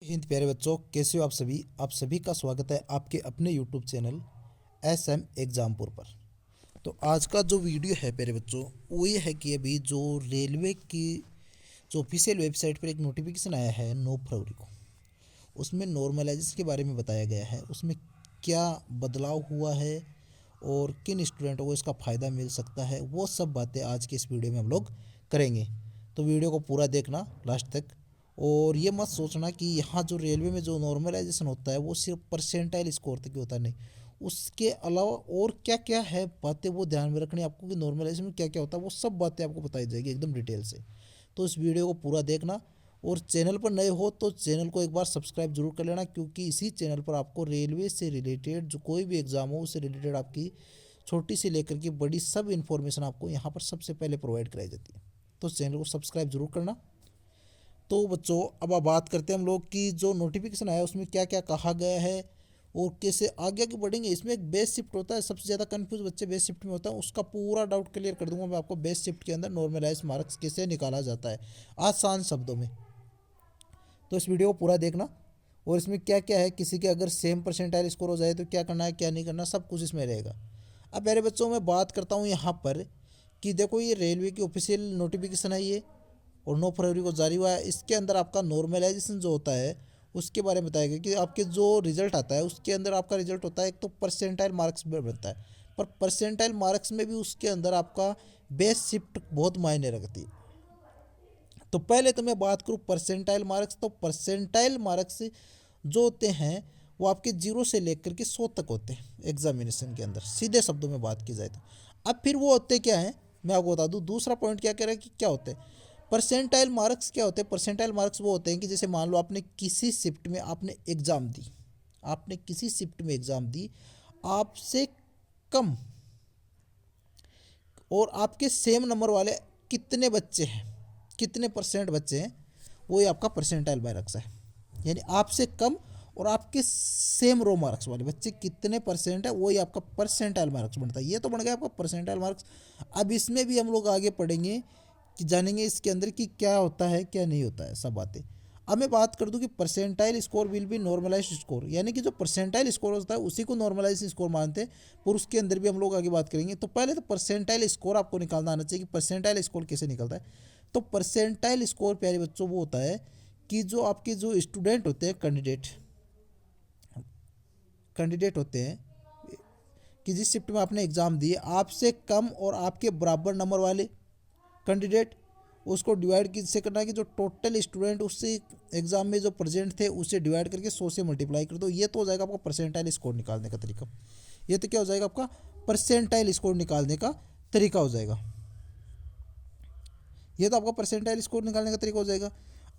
हिंद प्यारे बच्चों, कैसे हो आप सभी का स्वागत है आपके अपने यूट्यूब चैनल SM एग्जामपुर पर। तो आज का जो वीडियो है प्यारे बच्चों, वो ये है कि अभी जो रेलवे की जो ऑफिशियल वेबसाइट पर एक नोटिफिकेशन आया है 9 फरवरी को, उसमें नॉर्मलाइजेशन के बारे में बताया गया है। उसमें क्या बदलाव हुआ है और किन स्टूडेंटों को इसका फ़ायदा मिल सकता है, वो सब बातें आज के इस वीडियो में हम लोग करेंगे। तो वीडियो को पूरा देखना लास्ट तक। और ये मत सोचना कि यहाँ जो रेलवे में जो नॉर्मलाइजेशन होता है वो सिर्फ परसेंटाइल स्कोर तक ही होता नहीं, उसके अलावा और क्या क्या है बातें वो ध्यान में रखनी आपको कि नॉर्मलाइजेशन में क्या क्या होता है, वो सब बातें आपको बताई जाएगी एकदम डिटेल से। तो इस वीडियो को पूरा देखना। और चैनल पर नए हो तो चैनल को एक बार सब्सक्राइब जरूर कर लेना, क्योंकि इसी चैनल पर आपको रेलवे से रिलेटेड जो कोई भी एग्ज़ाम हो उससे रिलेटेड आपकी छोटी से लेकर के बड़ी सब इन्फॉर्मेशन आपको यहाँ पर सबसे पहले प्रोवाइड कराई जाती है। तो चैनल को सब्सक्राइब जरूर करना। तो बच्चों, अब आप बात करते हैं हम लोग कि जो नोटिफिकेशन आया उसमें क्या क्या कहा गया है और कैसे आगे आगे बढ़ेंगे। इसमें एक बेस शिफ्ट होता है, सबसे ज़्यादा कंफ्यूज बच्चे बेस शिफ्ट में होता है, उसका पूरा डाउट क्लियर कर दूंगा मैं आपको। बेस शिफ्ट के अंदर नॉर्मलाइज मार्क्स कैसे निकाला जाता है आसान शब्दों में। तो इस वीडियो को पूरा देखना। और इसमें क्या क्या है, किसी के अगर सेम परसेंटाइल स्कोर हो जाए तो क्या करना है क्या नहीं करना, सब कुछ इसमें रहेगा। अब मेरे बच्चों मैं बात करता हूँ यहाँ पर कि देखो, ये रेलवे की ऑफिशियल नोटिफिकेशन है ये, और 9 फरवरी को जारी हुआ है। इसके अंदर आपका नॉर्मलाइजेशन जो होता है उसके बारे में बताया गया कि आपके जो रिजल्ट आता है उसके अंदर आपका रिजल्ट होता है, एक तो परसेंटाइल मार्क्स में बनता है, पर परसेंटाइल मार्क्स में भी उसके अंदर आपका बेस शिफ्ट बहुत मायने रखती है। तो पहले तो मैं बात करूँ परसेंटाइल मार्क्स, तो परसेंटाइल मार्क्स जो होते हैं वो आपके 0 से लेकर के 100 तक होते हैं एग्जामिनेशन के अंदर, सीधे शब्दों में बात की जाए तो। अब फिर वो होते क्या हैं मैं आपको बता दूँ। दूसरा पॉइंट क्या कह रहा है कि क्या होते हैं परसेंटाइल मार्क्स। क्या होते हैं परसेंटाइल मार्क्स? वो होते हैं कि जैसे मान लो आपने किसी शिफ्ट में आपने एग्ज़ाम दी, आपने किसी शिफ्ट में एग्ज़ाम दी, आपसे कम और आपके सेम नंबर वाले कितने बच्चे हैं, कितने परसेंट बच्चे हैं, वो ही आपका परसेंटाइल मार्क्स है। यानी आपसे कम और आपके सेम रो मार्क्स वाले बच्चे कितने परसेंट है, वही आपका परसेंटाइल मार्क्स बनता है। ये तो बन गया आपका परसेंटाइल मार्क्स। अब इसमें भी हम लोग आगे पढ़ेंगे कि जानेंगे इसके अंदर कि क्या होता है क्या नहीं होता है, सब बातें। अब मैं बात कर दूं कि percentile score will be normalised score, यानी कि जो परसेंटाइल स्कोर होता है उसी को नॉर्मलाइज स्कोर मानते हैं, और उसके अंदर भी हम लोग आगे बात करेंगे। तो पहले तो परसेंटाइल स्कोर आपको निकालना आना चाहिए कि परसेंटाइल स्कोर कैसे निकलता है। तो परसेंटाइल स्कोर प्यारे बच्चों वो होता है कि जो आपके जो स्टूडेंट होते हैं, कैंडिडेट कैंडिडेट होते हैं कि जिस शिफ्ट में आपने एग्ज़ाम दिए, आपसे कम और आपके बराबर नंबर वाले कैंडिडेट, उसको डिवाइड किससे करना है कि जो टोटल स्टूडेंट उससे एग्ज़ाम में जो प्रेजेंट थे उसे डिवाइड करके 100 से मल्टीप्लाई कर दो। ये तो हो जाएगा आपका परसेंटाइल स्कोर निकालने का तरीका। ये तो क्या हो जाएगा आपका परसेंटाइल स्कोर निकालने का तरीका हो जाएगा। ये तो आपका परसेंटाइल स्कोर निकालने का तरीका हो जाएगा।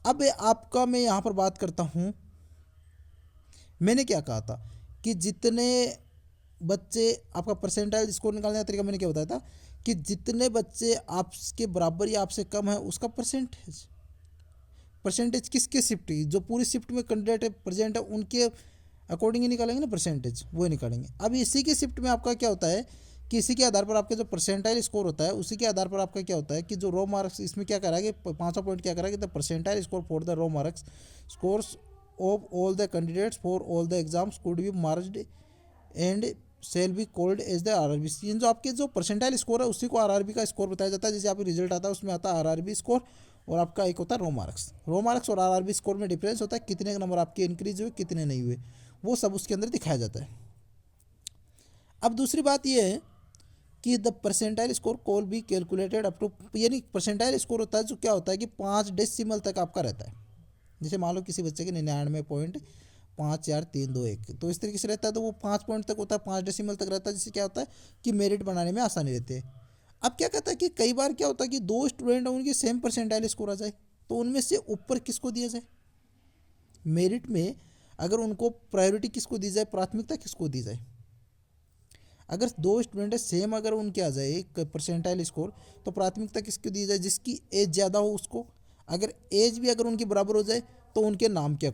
अब आपका मैं यहाँ पर बात करता हूँ, मैंने क्या कहा था कि जितने बच्चे आपका परसेंटाइल स्कोर निकालने का तरीका मैंने क्या बताया था कि जितने बच्चे आपके बराबर या आपसे कम है उसका परसेंटेज। परसेंटेज किसके शिफ्ट की, जो पूरी शिफ्ट में कैंडिडेट प्रेजेंट है उनके अकॉर्डिंग ही निकालेंगे ना परसेंटेज, वो ही निकालेंगे। अब इसी के शिफ्ट में आपका क्या होता है कि इसी के आधार पर आपका जो परसेंटाइल स्कोर होता है उसी के आधार पर आपका क्या होता है कि जो रो मार्क्स, इसमें क्या करा है कि 5वां पॉइंट क्या करा है कि the percentile score for the raw marks scores of all the candidates for all the exams could be marked and shall be called as the RRB। जो आपके जो परसेंटाइल स्कोर है उसी को RRB का स्कोर बताया जाता है। जैसे आपका रिजल्ट आता है उसमें आता है RRB स्कोर, और आपका एक होता है रो मार्क्स। रो मार्क्स और RRB स्कोर में डिफरेंस होता है, कितने नंबर आपके इंक्रीज हुए कितने नहीं हुए, वो सब उसके अंदर दिखाया जाता है। अब दूसरी बात यह है कि the percentile score call be calculated up to, यानी परसेंटाइल स्कोर होता है जो क्या होता है कि 5 डेसिमल तक आपका रहता है। जैसे मान लो किसी बच्चे के 99.5431, तो इस तरीके से रहता है, तो वो 5 पॉइंट तक होता है, 5 डेसिमल तक रहता है, जिससे क्या होता है कि मेरिट बनाने में आसानी रहती है। अब क्या कहता है कि कई बार क्या होता है कि दो स्टूडेंट हैं उनकी सेम परसेंटाइल स्कोर आ जाए, तो उनमें से ऊपर किसको दिया जाए मेरिट में, अगर उनको प्रायोरिटी किसको दी जाए, प्राथमिकता किसको दी जाए। अगर दो स्टूडेंट है सेम, अगर उनके आ जाए एक परसेंटाइल स्कोर, तो प्राथमिकता किसको दी जाए, जिसकी एज ज़्यादा हो उसको। अगर एज भी अगर उनकी बराबर हो जाए तो उनके नाम के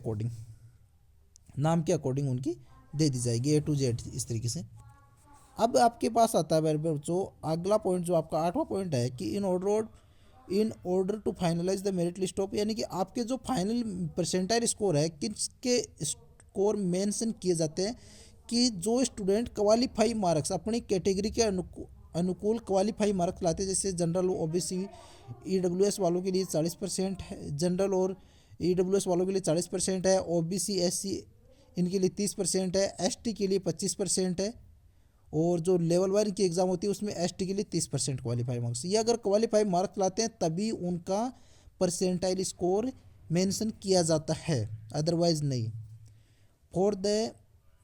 अकॉर्डिंग उनकी दे दी जाएगी A to Z इस तरीके से। अब आपके पास आता है मेरे बच्चों अगला पॉइंट, जो आपका 8वां पॉइंट है कि in order in order to finalise the merit list of, यानी कि आपके जो फाइनल परसेंटाइल स्कोर है किसके स्कोर मेंशन किए जाते हैं कि जो स्टूडेंट क्वालिफाई मार्क्स अपनी कैटेगरी के अनुकूल क्वालिफाई मार्क्स लाते हैं, जैसे जनरल ओबीसी ईडब्ल्यूएस वालों के लिए 40% है, जनरल और ईडब्ल्यूएस वालों के लिए 40% है, ओबीसी एससी इनके लिए 30% है, एसटी के लिए 25% है, और जो लेवल 1 की एग्ज़ाम होती है उसमें एसटी के लिए 30% क्वालिफाई मार्क्स। ये अगर क्वालिफाई मार्क्स लाते हैं तभी उनका परसेंटाइल स्कोर मेंशन किया जाता है, अदरवाइज नहीं।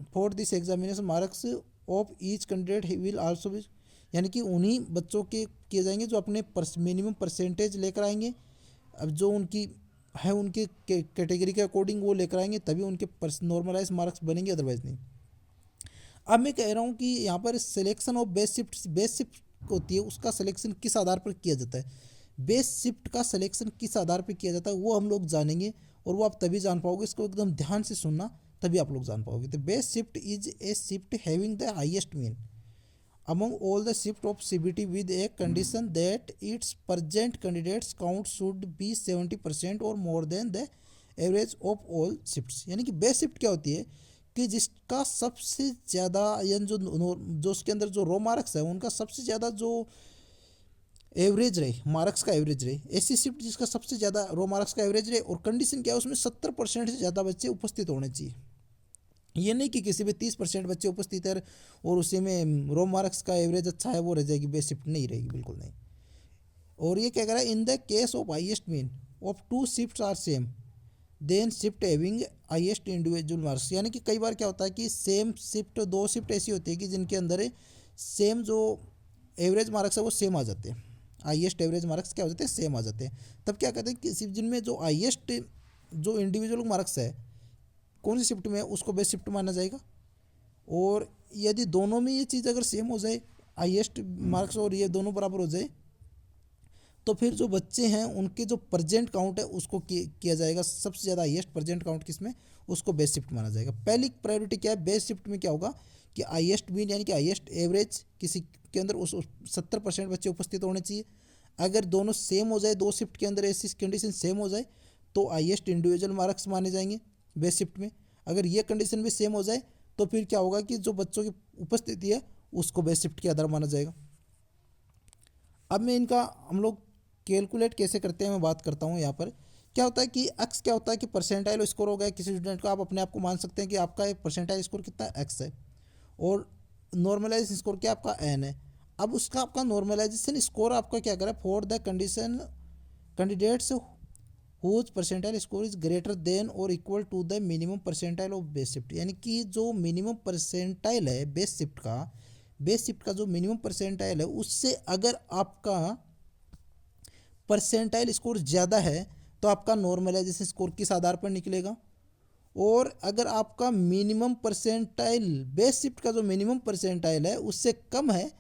For this examination marks of each candidate will also be, यानी कि उन्हीं बच्चों के किए जाएंगे जो अपने मिनिमम परसेंटेज लेकर आएंगे। अब जो उनकी है उनके कैटेगरी के अकॉर्डिंग वो लेकर आएंगे तभी उनके नॉर्मलाइज मार्क्स बनेंगे, अदरवाइज नहीं। अब मैं कह रहा हूँ कि यहाँ पर सिलेक्शन ऑफ बेस शिफ्ट होती है, उसका सिलेक्शन किस आधार पर किया जाता है, बेस शिफ्ट का सिलेक्शन किस आधार पर किया जाता है वो हम लोग जानेंगे, और वो आप तभी जान पाओगे, इसको एकदम ध्यान से सुनना तभी आप लोग जान पाओगे। तो base shift is a shift having the highest mean among all the shift of CBT with a condition that its present candidates count should be 70% or more than the average of all shifts। यानी कि base shift क्या होती है कि जिसका सबसे ज़्यादा यानी जो उसके अंदर जो रो मार्क्स है उनका सबसे ज़्यादा जो एवरेज रहे, मार्क्स का एवरेज रहे, ऐसी शिफ्ट जिसका सबसे ज़्यादा रो मार्क्स का एवरेज रहे, और कंडीशन क्या है उसमें 70% से ज़्यादा बच्चे उपस्थित होने चाहिए। ये नहीं कि किसी भी 30% बच्चे उपस्थित है और उसी में रो मार्क्स का एवरेज अच्छा है वो रह जाएगी, बेस शिफ्ट नहीं रहेगी, बिल्कुल नहीं। और ये क्या कह रहा है, in the case of highest mean of 2 shifts are same then shift having highest individual marks. यानी कि कई बार क्या होता है कि सेम शिफ्ट, 2 शिफ्ट ऐसी होती है कि जिनके अंदर सेम जो एवरेज मार्क्स है वो सेम आ जाते हैं, हाईएस्ट एवरेज मार्क्स क्या हो जाते हैं, सेम आ जाते हैं। तब क्या कहते हैं कि जिनमें जो हाईएस्ट जो इंडिविजुअल मार्क्स है कौन सी शिफ्ट में उसको बेस्ट शिफ्ट माना जाएगा। और यदि दोनों में ये चीज़ अगर सेम हो जाए, हाईएस्ट मार्क्स और ये दोनों बराबर हो जाए, तो फिर जो बच्चे हैं उनके जो प्रेजेंट काउंट है उसको किया जाएगा, सबसे ज़्यादा हाईएस्ट प्रेजेंट काउंट किसमें, उसको बेस्ट शिफ्ट माना जाएगा। पहली प्रायोरिटी क्या है, बेस्ट शिफ्ट में क्या होगा कि हाईएस्ट मीन यानी कि हाईएस्ट एवरेज किसी के अंदर उस 70% बच्चे उपस्थित होने चाहिए। अगर दोनों सेम हो जाए, 2 शिफ्ट के अंदर ऐसी कंडीशन सेम हो जाए तो हाईएस्ट इंडिविजुअल मार्क्स माने जाएंगे बेस्ट शिफ्ट में। अगर ये कंडीशन भी सेम हो जाए तो फिर क्या होगा कि जो बच्चों की उपस्थिति है उसको बेस्ट शिफ्ट के आधार माना जाएगा। अब मैं इनका हम लोग कैलकुलेट कैसे करते हैं मैं बात करता हूँ। यहाँ पर क्या होता है कि एक्स क्या होता है कि परसेंटाइल स्कोर हो गया किसी स्टूडेंट का, आप अपने आप को मान सकते हैं कि आपका एक परसेंटाइल स्कोर कितना एक्स है, और नॉर्मलाइज स्कोर क्या आपका एन है। अब उसका आपका नॉर्मलाइजेशन स्कोर आपका क्या करें, for the condition candidates whose percentile score is greater than और equal to the minimum percentile of base shift. यानी कि जो मिनिमम परसेंटाइल है बेस शिफ्ट का जो मिनिमम परसेंटाइल है उससे अगर आपका परसेंटाइल स्कोर ज़्यादा है तो आपका नॉर्मलाइजेशन स्कोर किस आधार पर निकलेगा। और अगर आपका मिनिमम परसेंटाइल बेस शिफ्ट का जो मिनिमम परसेंटाइल है उससे कम है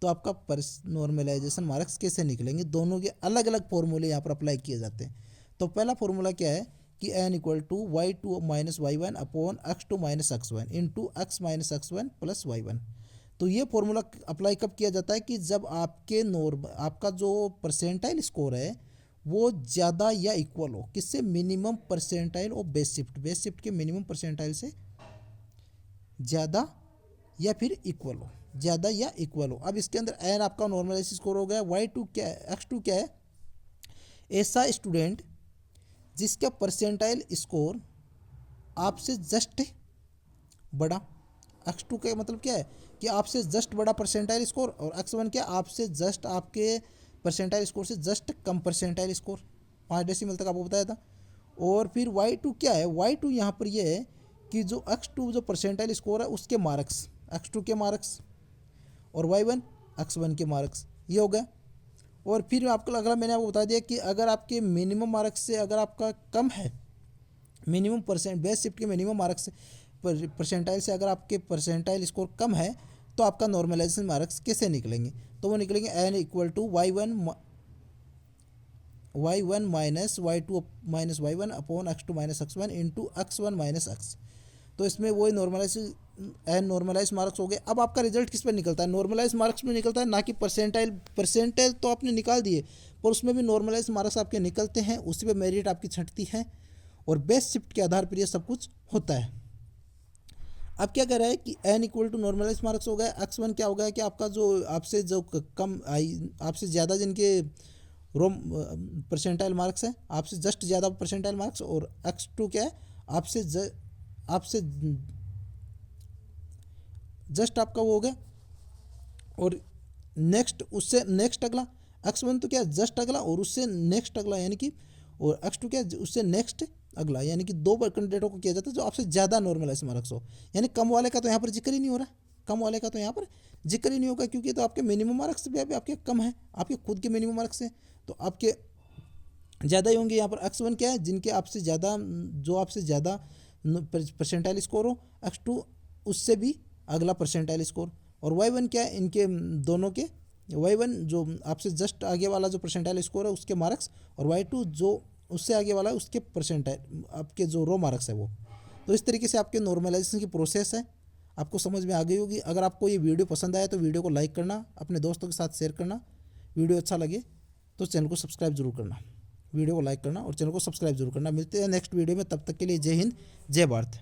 तो आपका नॉर्मलाइजेशन मार्क्स कैसे निकलेंगे। दोनों के अलग अलग फॉर्मूले यहाँ पर अप्लाई किए जाते हैं। तो पहला फॉर्मूला क्या है कि n equal to y2 minus y1 upon x2 minus x1 into x minus x1 plus y1। तो ये फॉर्मूला अप्लाई कब किया जाता है कि जब आपका जो परसेंटाइल स्कोर है वो ज़्यादा या इक्वल हो किससे, मिनिमम परसेंटाइल और बेस शिफ्ट के मिनिमम परसेंटाइल से ज़्यादा या फिर इक्वल हो, ज़्यादा या इक्वल हो। अब इसके अंदर n आपका नॉर्मलाइज स्कोर हो गया, y2 क्या है, x2 क्या है, ऐसा स्टूडेंट जिसका परसेंटाइल स्कोर आपसे जस्ट बड़ा, x2 का मतलब क्या है कि आपसे जस्ट बड़ा परसेंटाइल स्कोर, और x1 क्या आपसे जस्ट आपके परसेंटाइल स्कोर से just come percentile score, 5 decimal तक आपको बताया था। और फिर y2 क्या है, y2 यहाँ पर ये है कि जो x2 जो परसेंटाइल स्कोर है उसके मार्क्स, x2 के मार्क्स, और y1 x1 के मार्क्स, ये हो गया। और फिर आपको अगला मैंने आपको बता दिया कि अगर आपके मिनिमम मार्क्स से अगर आपका कम है, मिनिमम बेस शिफ्ट के मिनिमम मार्क्स परसेंटाइल से अगर आपके परसेंटाइल स्कोर कम है तो आपका नॉर्मलाइजेशन मार्क्स कैसे निकलेंगे, तो वो निकलेंगे n equal to y1 minus y2 minus y1 upon x2 minus x1 into x1 minus x। तो इसमें वही एन नॉर्मलाइज मार्क्स हो गए। अब आपका रिजल्ट किस पर निकलता है, नॉर्मलाइज मार्क्स में निकलता है, ना कि परसेंटाइल। परसेंटाइल तो आपने निकाल दिए, पर उसमें भी नॉर्मलाइज मार्क्स आपके निकलते हैं, उसी पे मेरिट आपकी छंटती है और बेस्ट शिफ्ट के आधार पर ये सब कुछ होता है। अब क्या कह रहा है कि N equal to normalise marks हो गया। x1 क्या हो गया कि आपका जो आपसे जो कम आई, आपसे ज़्यादा जिनके रोम परसेंटाइल मार्क्स है, आपसे जस्ट ज़्यादा परसेंटाइल मार्क्स। और x2 क्या है, आपसे जस्ट आपका वो हो गया। और नेक्स्ट, उससे नेक्स्ट अगला, x1 तो क्या जस्ट अगला और उससे नेक्स्ट अगला, यानी कि, और x2 क्या उससे नेक्स्ट अगला, यानी कि दो कैंडिडेटों को किया जाता है जो आपसे ज़्यादा नॉर्मलाइज मार्क्स हो। यानी कम वाले का तो यहाँ पर जिक्र ही नहीं हो रहा, कम वाले का तो यहाँ पर जिक्र ही नहीं होगा, क्योंकि तो आपके मिनिमम मार्क्स भी आपके कम है, आपके खुद के मिनिमम मार्क्स हैं, तो आपके ज़्यादा ही होंगे। यहाँ पर x1 क्या है, जिनके आपसे ज़्यादा, जो आपसे ज़्यादा परसेंटाइल स्कोर हो, x2 उससे भी अगला परसेंटाइल स्कोर, और y1 क्या है, इनके दोनों के, y1 जो आपसे जस्ट आगे वाला जो परसेंटाइल स्कोर है उसके मार्क्स, और y2 जो उससे आगे वाला है उसके परसेंटाइल, आपके जो रो मार्क्स है वो। तो इस तरीके से आपके नॉर्मलाइजेशन की प्रोसेस है, आपको समझ में आ गई होगी। अगर आपको ये वीडियो पसंद आए तो वीडियो को लाइक करना, अपने दोस्तों के साथ शेयर करना, वीडियो अच्छा लगे तो चैनल को सब्सक्राइब जरूर करना, वीडियो को लाइक करना और चैनल को सब्सक्राइब जरूर करना। मिलते हैं नेक्स्ट वीडियो में, तब तक के लिए जय हिंद, जय भारत।